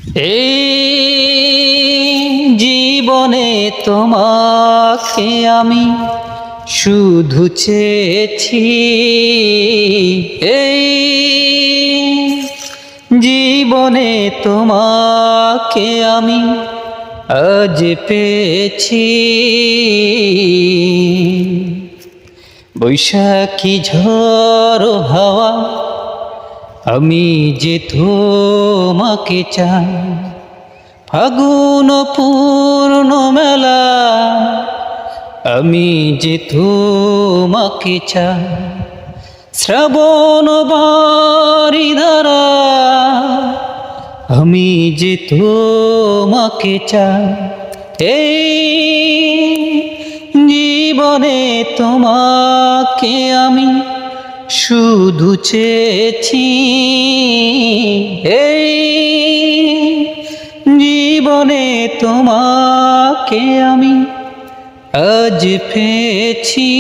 এই জীবনে তোমাকে আমি শুধু চেয়েছি, এই জীবনে তোমাকে আমি আজ পেয়েছি। বৈশাখী ঝড় হাওয়া আমি যে তোমাকে চাই, ফাগুন পূর্ণ মেলা আমি যে তোমাকে চাই, শ্রাবণ বারিধারা আমি যে তোমাকে চাই। এই জীবনে তোমাকে আমি শুধু চেয়েছি, এই জীবনে তোমাকে আমি আজ পেয়েছি।